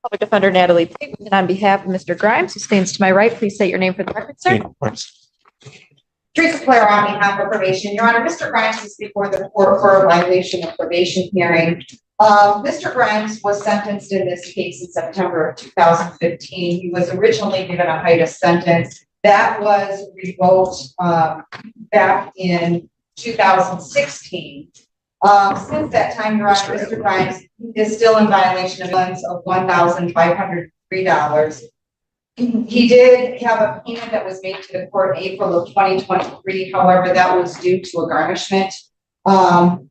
Public Defender Natalie Pigg, and on behalf of Mr. Grimes, who stands to my right, please state your name for the record, sir. Teresa Claire on behalf of probation. Your Honor, Mr. Grimes is before the court for a violation of probation hearing. Mr. Grimes was sentenced in this case in September of 2015. He was originally given a heightened sentence that was revoked back in 2016. Since that time, Your Honor, Mr. Grimes is still in violation of funds of $1,503. He did have a payment that was made to the court in April of 2023. However, that was due to a garnishment that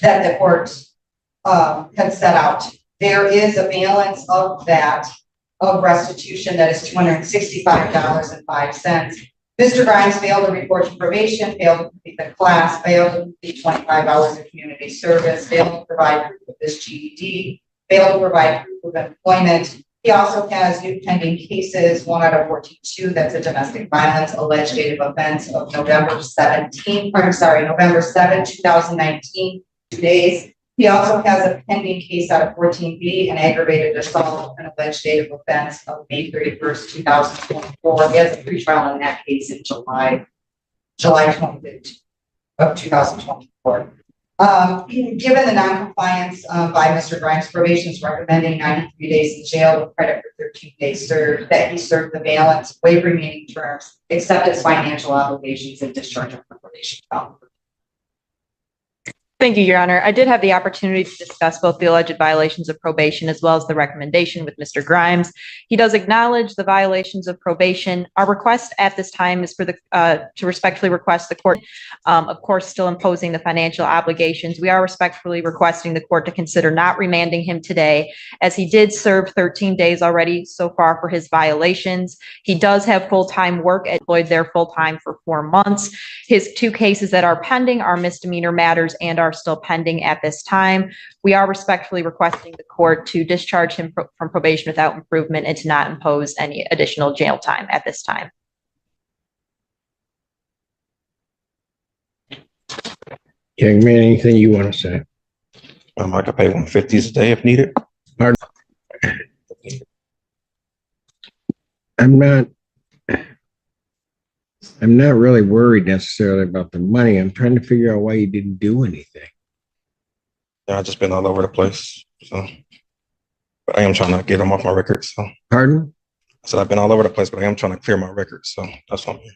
the court had set out. There is a balance of that of restitution that is $265.05. Mr. Grimes failed to report to probation, failed to complete the class, failed to complete 25 hours of community service, failed to provide proof of his GED, failed to provide proof of employment. He also has new pending cases, 1 out of 42, that's a domestic violence alleged date of offense of November 7, 2019, 2 days. He also has a pending case out of 14B, an aggravated assault, an alleged date of offense of May 31st, 2024. He has a pretrial in that case in July 25th of 2024. Given the non-compliance by Mr. Grimes, probation is recommending 93 days in jail with credit for 13 days served, that he served the balance, waive remaining terms, accept his financial obligations, and discharge of probation. Thank you, Your Honor. I did have the opportunity to discuss both the alleged violations of probation as well as the recommendation with Mr. Grimes. He does acknowledge the violations of probation. Our request at this time is for the to respectfully request the court, of course, still imposing the financial obligations. We are respectfully requesting the court to consider not remanding him today, as he did serve 13 days already so far for his violations. He does have full-time work, employed there full-time for 4 months. His 2 cases that are pending are misdemeanor matters and are still pending at this time. We are respectfully requesting the court to discharge him from probation without improvement and to not impose any additional jail time at this time. Young man, anything you want to say? I could pay $150 a day if needed. Pardon? I'm not really worried necessarily about the money. I'm trying to figure out why you didn't do anything. Yeah, I've just been all over the place. So, but I am trying to get them off my record. So, Pardon? I said I've been all over the place, but I am trying to clear my record. So that's what I'm here.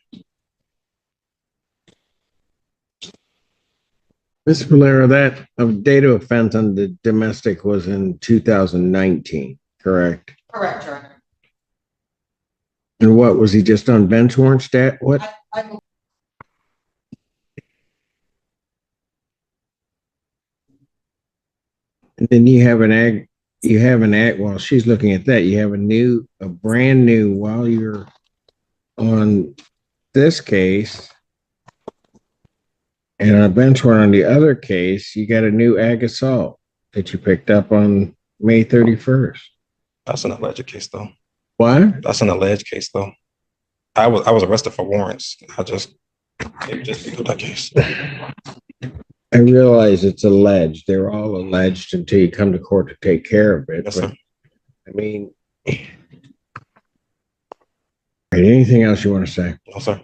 Mr. Valero, that date of offense on the domestic was in 2019, correct? Correct, Your Honor. And what, was he just on bench warrant stat? What? And then you have well, she's looking at that. You have a brand new, while you're on this case and on a bench warrant on the other case, you got a new ag assault that you picked up on May 31st. That's an alleged case, though. What? That's an alleged case, though. I was arrested for warrants. Just do that case. I realize it's alleged. They're all alleged until you come to court to take care of it. Yes, sir. I mean, anything else you want to say? No, sir.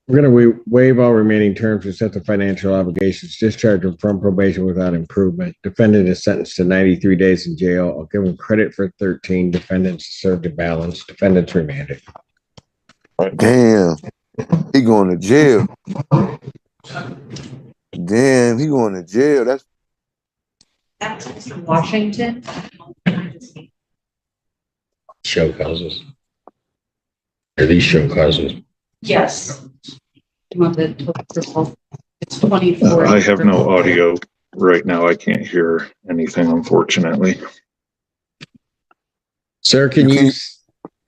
We're going to waive all remaining terms and set the financial obligations, discharge him from probation without improvement. Defendant is sentenced to 93 days in jail. I'll give him credit for 13. Defendants served a balance. Defendants remanded. Damn, he going to jail. Damn, he going to jail. That's Washington. Show causes. Are these show causes? Yes. It's 24. I have no audio right now. I can't hear anything, unfortunately. Sir, can you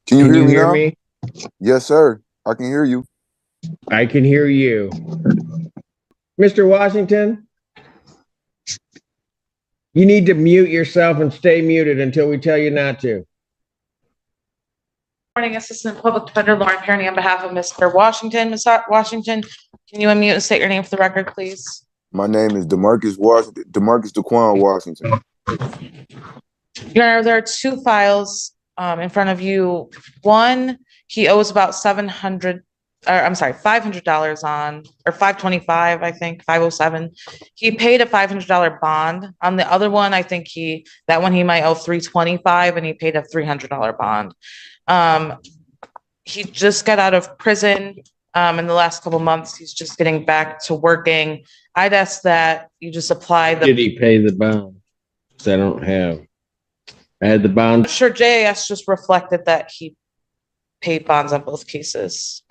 hear me? Yes, sir. I can hear you. I can hear you. Mr. Washington, you need to mute yourself and stay muted until we tell you not to. Morning, Assistant Public Defender Lauren Kearney on behalf of Mr. Washington. Ms. Washington, can you unmute and state your name for the record, please? My name is DeMarcus Daquan Washington. Your Honor, there are two files in front of you. One, he owes about $500 on, or $525, I think, 507. He paid a $500 bond. On the other one, I think that one he might owe $325, and he paid a $300 bond. He just got out of prison in the last couple months. He's just getting back to working. I'd ask that you just apply Did he pay the bond? 'Cause I had the bond. Sure, JAS just reflected that he paid bonds on both cases.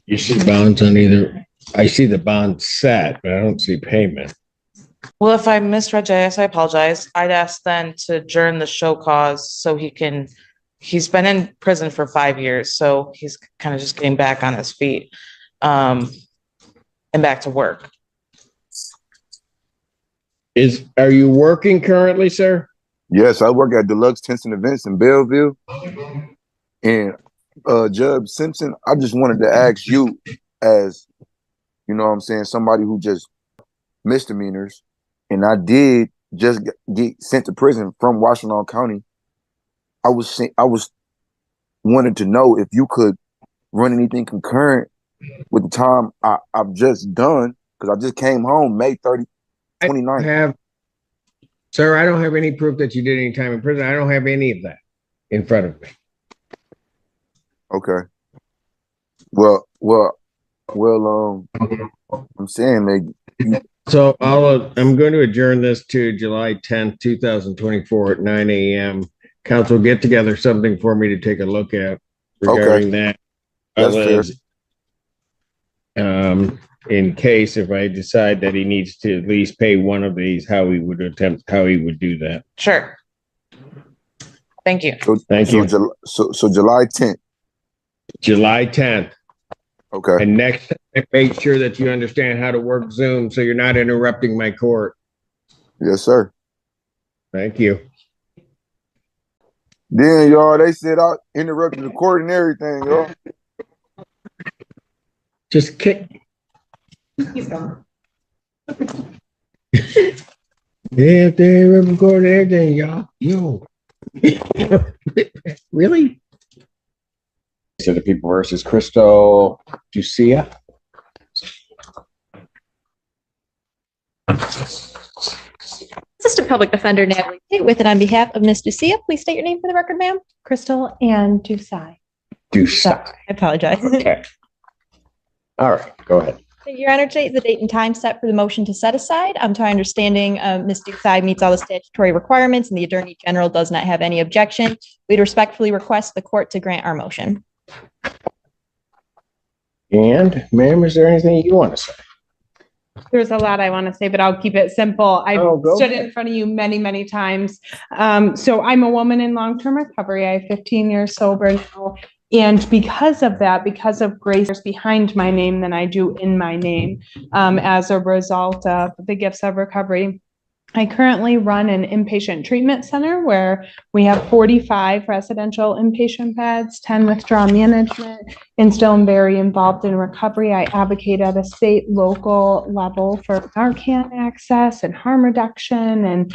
You see bonds on either, I see the bond set, but I don't see payment. Well, if I misread JAS, I apologize. I'd ask then to adjourn the show cause so he's been in prison for 5 years, so he's kind of just getting back on his feet and back to work. Are you working currently, sir? Yes, I work at Deluxe Tents and Events in Belleville. And Judge Simpson, I just wanted to ask you, as you know what I'm saying, somebody who just misdemeanors, and I did just get sent to prison from Washington County. I was wanted to know if you could run anything concurrent with the time I've just done, because I just came home May 30, 29th. Sir, I don't have any proof that you did any time in prison. I don't have any of that in front of me. Okay. Well, I'm saying that. So I'm going to adjourn this to July 10th, 2024 at 9 a.m. Council, get together something for me to take a look at regarding that. That's fair. In case if I decide that he needs to at least pay one of these, how he would do that. Sure. Thank you. Thank you. So July 10th. July 10th. Okay. And next time, make sure that you understand how to work Zoom so you're not interrupting my court. Yes, sir. Thank you. Then, y'all, they said I interrupted the court and everything, y'all. Just kick. He's gone. Yeah, they recorded everything, y'all. Yo. Really? So the people versus Crystal Ducia. Assistant Public Defender Natalie Tate with it on behalf of Ms. Ducia. Please state your name for the record, ma'am. Crystal and Dusai. Ducia. I apologize. Okay. All right, go ahead. Your Honor, today is the date and time set for the motion to set aside. To my understanding, Ms. Ducia meets all the statutory requirements and the Attorney General does not have any objection. We'd respectfully request the court to grant our motion. And ma'am, is there anything you want to say? There's a lot I want to say, but I'll keep it simple. I've stood in front of you many, many times. So I'm a woman in long-term recovery. I have 15 years sober now. And because of that, because of grace behind my name than I do in my name, as a result of the gifts of recovery, I currently run an inpatient treatment center where we have 45 residential inpatient beds, 10 withdrawal management, and still am very involved in recovery. I advocate at a state, local level for Narcan access and harm reduction. And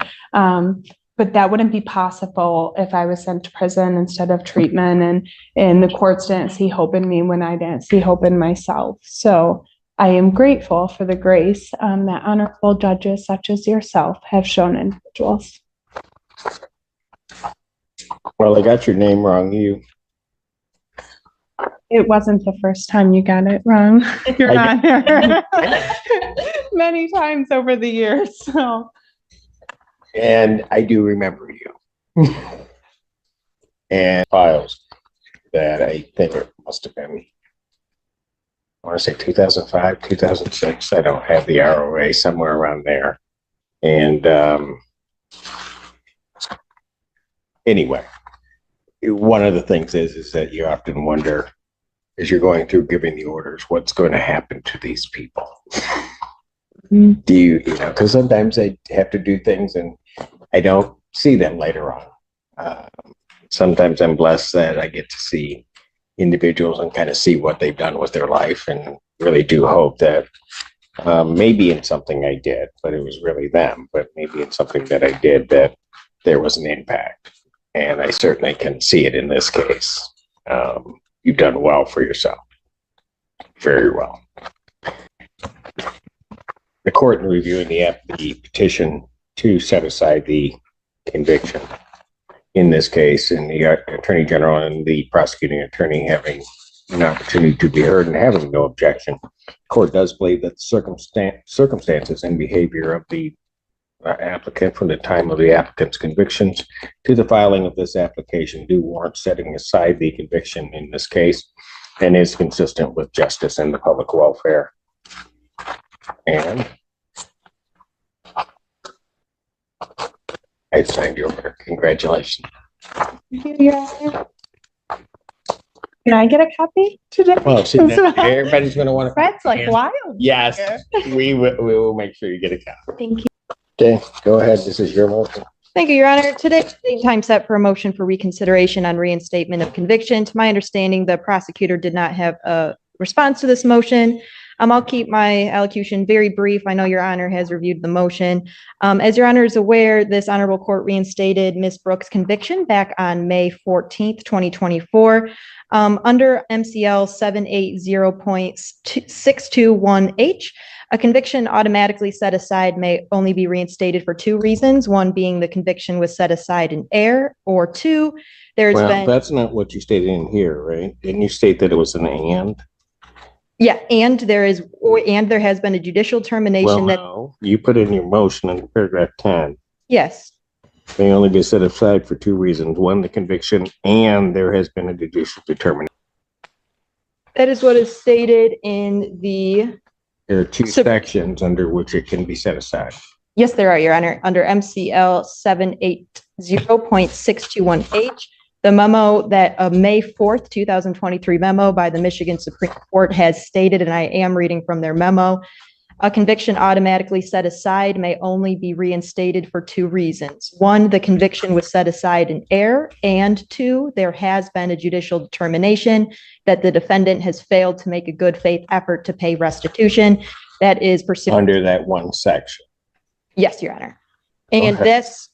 but that wouldn't be possible if I was sent to prison instead of treatment. And the courts didn't see hope in me when I didn't see hope in myself. So I am grateful for the grace that honorable judges such as yourself have shown individuals. Well, I got your name wrong. It wasn't the first time you got it wrong, Your Honor. Many times over the years. So. And I do remember you. And files that I think it must have been, I want to say 2005, 2006. I don't have the ROA, somewhere around there. And anyway, one of the things is that you often wonder, as you're going through giving the orders, what's going to happen to these people? Do you know, because sometimes they have to do things and I don't see them later on. Sometimes I'm blessed that I get to see individuals and kind of see what they've done with their life, and really do hope that Maybe in something I did, but it was really them, but maybe it's something that I did that there was an impact. And I certainly can see it in this case. You've done well for yourself. Very well. The court in reviewing the petition to set aside the conviction in this case, and the Attorney General and the prosecuting attorney having an opportunity to be heard and having no objection, the court does believe that circumstances and behavior of the applicant from the time of the applicant's convictions to the filing of this application do warrant setting aside the conviction in this case and is consistent with justice and the public welfare. And I signed your order. Congratulations. Can I get a copy today? Well, see, everybody's going to want to. Fred's like wild. Yes, we will make sure you get a copy. Thank you. Okay, go ahead. This is your motion. Thank you, Your Honor. Today's the time set for a motion for reconsideration on reinstatement of conviction. To my understanding, the prosecutor did not have a response to this motion. I'll keep my allocution very brief. I know Your Honor has reviewed the motion. As Your Honor is aware, this honorable court reinstated Ms. Brooks' conviction back on May 14th, 2024. Under MCL 780.621H, a conviction automatically set aside may only be reinstated for two reasons. One being the conviction was set aside in error, or two, That's not what you stated in here, right? Didn't you state that it was an and? Yeah, and there has been a judicial termination No, you put in your motion in paragraph 10. Yes. May only be set aside for two reasons. One, the conviction, and there has been a judicial determination. That is what is stated in the. There are two sections under which it can be set aside. Yes, there are, Your Honor. Under MCL 780.621H, the memo that May 4th, 2023 memo by the Michigan Supreme Court has stated, and I am reading from their memo, a conviction automatically set aside may only be reinstated for two reasons. One, the conviction was set aside in error, and two, there has been a judicial determination that the defendant has failed to make a good faith effort to pay restitution. That is pursuant under that one section. Yes, Your Honor. And this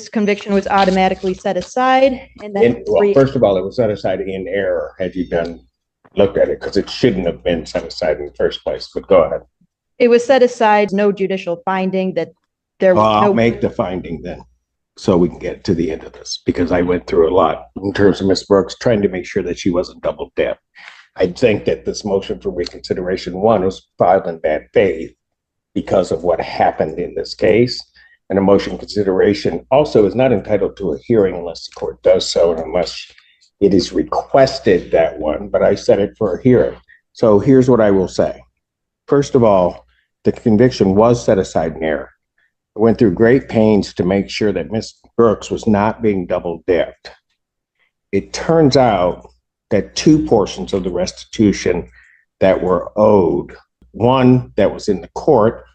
conviction was automatically set aside. And then first of all, it was set aside in error. Had you looked at it, because it shouldn't have been set aside in the first place. But go ahead. It was set aside, no judicial finding that there was I'll make the finding then, so we can get to the end of this, because I went through a lot in terms of Ms. Brooks trying to make sure that she wasn't double dipped. I think that this motion for reconsideration, one, was filed in bad faith because of what happened in this case. And a motion consideration also is not entitled to a hearing unless the court does so, and unless it is requested that one, but I set it for a hearing. So here's what I will say. First of all, the conviction was set aside in error. I went through great pains to make sure that Ms. Brooks was not being double dipped. It turns out that two portions of the restitution that were owed, one that was in the court,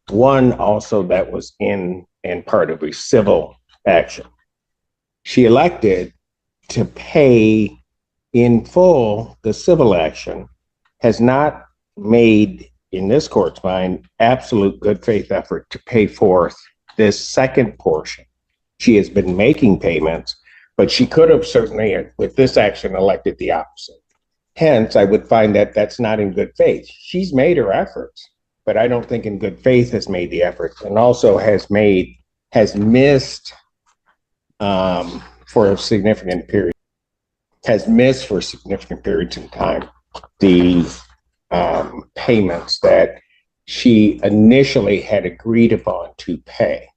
one also that was in part of a civil action. She elected to pay in full the civil action, has not made, in this court's mind, absolute good faith effort to pay forth this second portion. She has been making payments, but she could have certainly, with this action, elected the opposite. Hence, I would find that that's not in good faith. She's made her efforts, but I don't think in good faith has made the effort, and also has missed for significant periods in time the payments that she initially had agreed upon to pay.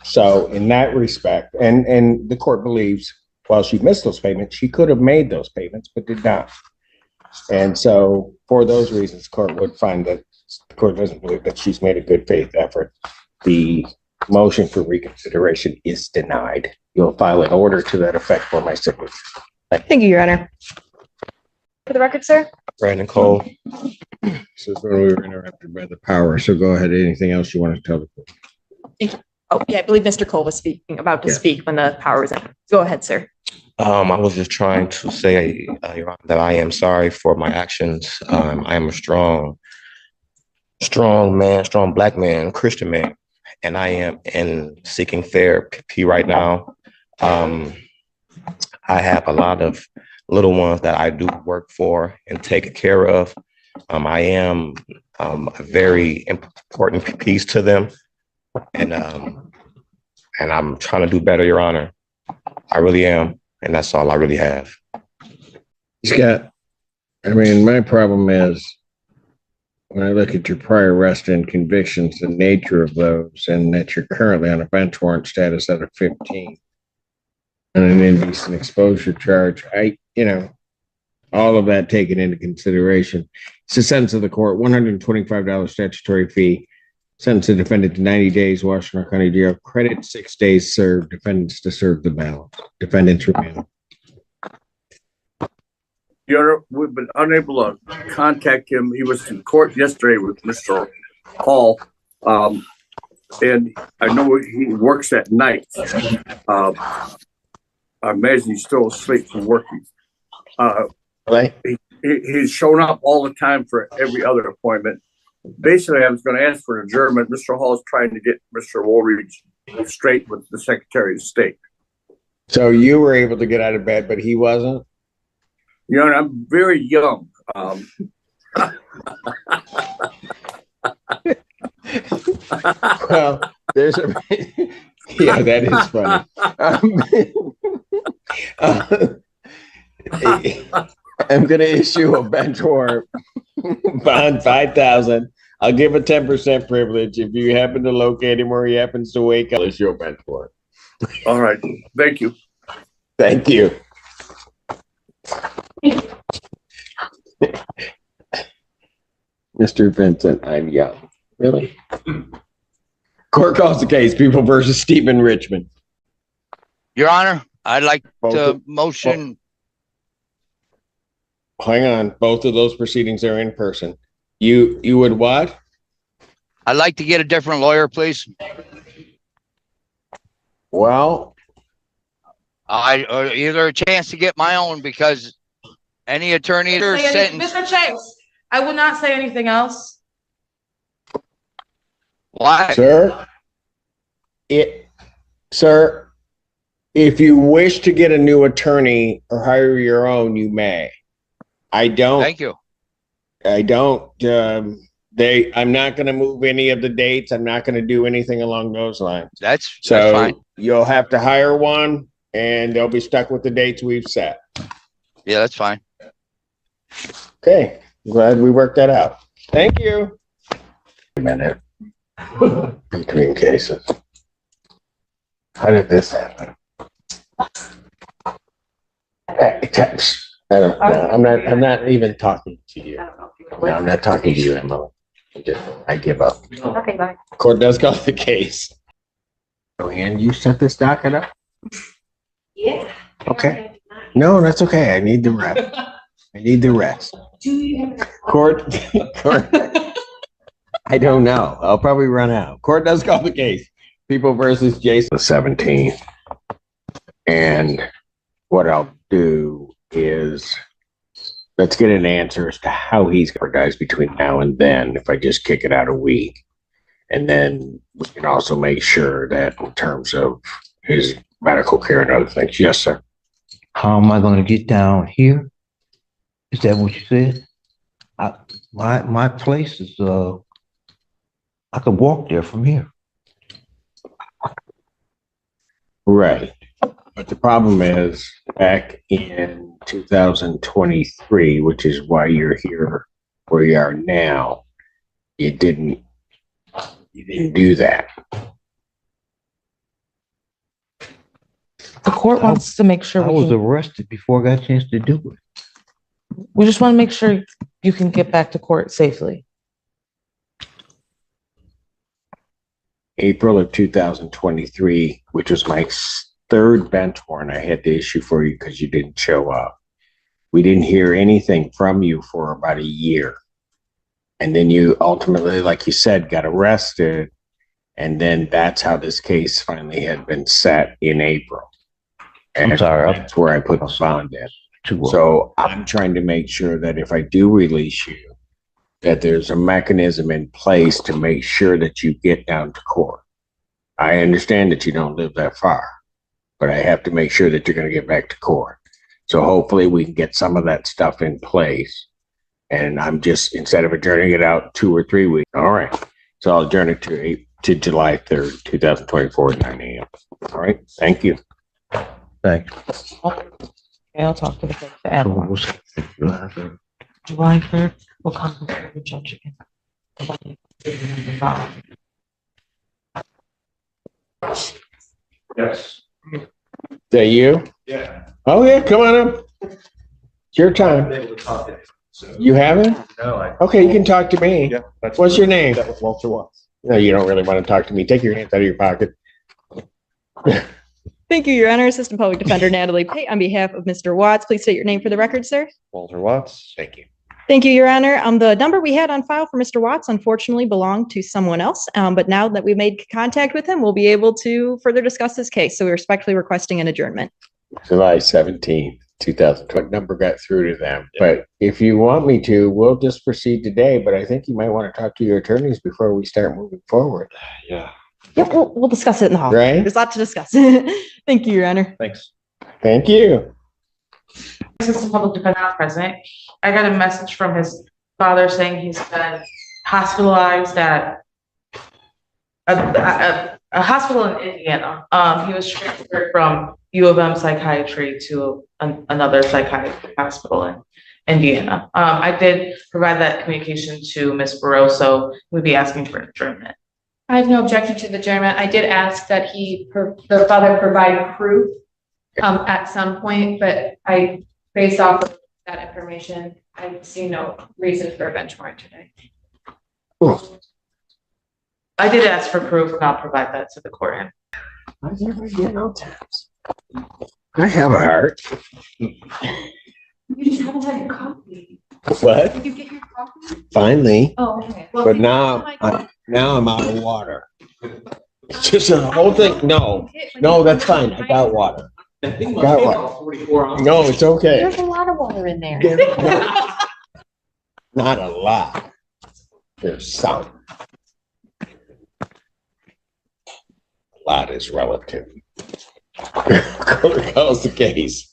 So in that respect, and the court believes while she missed those payments, she could have made those payments, but did not. And so for those reasons, the court would find that the court doesn't believe that she's made a good faith effort. The motion for reconsideration is denied. You'll file an order to that effect for my signature. Thank you, Your Honor. For the record, sir? Brandon Cole. This is when we were interrupted by the power. So go ahead. Anything else you want to tell the court? Oh, yeah, I believe Mr. Cole was about to speak when the power was on. Go ahead, sir. I was just trying to say, Your Honor, that I am sorry for my actions. I am a strong strong man, strong black man, Christian man, and I am in seeking therapy right now. I have a lot of little ones that I do work for and take care of. I am a very important piece to them, and I'm trying to do better, Your Honor. I really am, and that's all I really have. Scott, I mean, my problem is when I look at your prior arrest and convictions, the nature of those, and that you're currently on a bench warrant status at a 15 and an indecent exposure charge, all of that taken into consideration. It's the sentence of the court, $125 statutory fee, sentence the defendant to 90 days, Washington County Jail, credit 6 days served, defendants to serve the balance. Defendants remain. Your Honor, we've been unable to contact him. He was in court yesterday with Mr. Hall. And I know he works at night. I imagine he's still asleep from working. Right. He's shown up all the time for every other appointment. Basically, I was going to ask for an adjournment. Mr. Hall is trying to get Mr. Woolridge straight with the Secretary of State. So you were able to get out of bed, but he wasn't? Your Honor, I'm very young. Well, there's a yeah, that is funny. I'm going to issue a bench warrant bond $5,000. I'll give a 10% privilege. If you happen to locate him or he happens to wake up, I'll issue a bench warrant. All right. Thank you. Thank you. Mr. Vincent, I'm young. Really? Court calls the case, People versus Stephen Richmond. Your Honor, I'd like Both to of- motion, Hang on, both of those proceedings are in person. You would what? I'd like to get a different lawyer, please. Well, Either a chance to get my own, because any attorney sentence. Mr. Chase, I will not say anything else. Why? Sir, if you wish to get a new attorney or hire your own, you may. Thank you. I'm not going to move any of the dates. I'm not going to do anything along those lines. That's So fine. you'll have to hire one and they'll be stuck with the dates we've set. Yeah, that's fine. Okay. Glad we worked that out. Thank you. A minute. Between cases. How did this happen? I don't know. I'm not even talking to you. No, I'm not talking to you, Emily. I give up. Okay, bye. Court does call the case. Oh, and you set this docket up? Yeah. Okay. No, that's okay. I need the rest. I need the rest. Court. I don't know. I'll probably run out. Court does call the case. People versus Jason. The 17th. And what I'll do is let's get an answer as to how he's going to guys between now and then, if I just kick it out a week. And then we can also make sure that in terms of his medical care and other things. Yes, sir. How am I going to get down here? Is that what you said? My place is, I could walk there from here. Right. But the problem is back in 2023, which is why you're here where you are now, you didn't do that. The court wants to make sure I was arrested before I got a chance to do it. we just want to make sure you can get back to court safely. April of 2023, which was my third bench warrant I had to issue for you because you didn't show up. We didn't hear anything from you for about a year. And then you ultimately, like you said, got arrested. And then that's how this case finally had been set in April. And I'm sorry. that's where I put the bond in. Too well. So I'm trying to make sure that if I do release you, that there's a mechanism in place to make sure that you get down to court. I understand that you don't live that far, but I have to make sure that you're going to get back to court. So hopefully we can get some of that stuff in place. And I'm just, instead of adjourning it out 2 or 3 weeks, all right. So I'll adjourn it to July 3rd, 2024 at 9 a.m. All right, thank you. Thanks. Okay, I'll talk to the folks at July 3rd. We'll come to the judge again. Yes. Is that you? Yeah. Oh, yeah, come on up. It's your time. You haven't? No, Okay, you can talk to me. Yeah. What's your name? That was Walter Watts. No, you don't really want to talk to me. Take your hands out of your pocket. Thank you, Your Honor. Assistant Public Defender Natalie Pate on behalf of Mr. Watts. Please state your name for the record, sir. Walter Watts. Thank you. Thank you, Your Honor. The number we had on file for Mr. Watts unfortunately belonged to someone else. But now that we've made contact with him, we'll be able to further discuss this case. So we're respectfully requesting an adjournment. July 17th, 2020. Number got through to them. But if you want me to, we'll just proceed today. But I think you might want to talk to your attorneys before we start moving forward. Yeah. Yep, we'll discuss it in the hall. Right? There's a lot to discuss. Thank you, Your Honor. Thanks. Thank you. Assistant Public Defender present. I got a message from his father saying he's been hospitalized at a hospital in Indiana. He was transferred from U of M psychiatry to another psychiatry hospital in Indiana. I did provide that communication to Ms. Barroso. We'd be asking for an adjournment. I have no objection to the adjournment. I did ask that the father provide proof at some point, but based off of that information, I see no reason for a bench warrant today. I did ask for proof and I'll provide that to the court. I never get no taps. I have a heart. You just haven't had your coffee. What? Did you get your coffee? Finally. Oh, okay. Well, But you now, have my now I'm out of water. It's just a whole thing. No, that's fine. I got water. Got water. No, it's okay. There's a lot of water in there. Not a lot. There's some. A lot is relative. Court calls the case.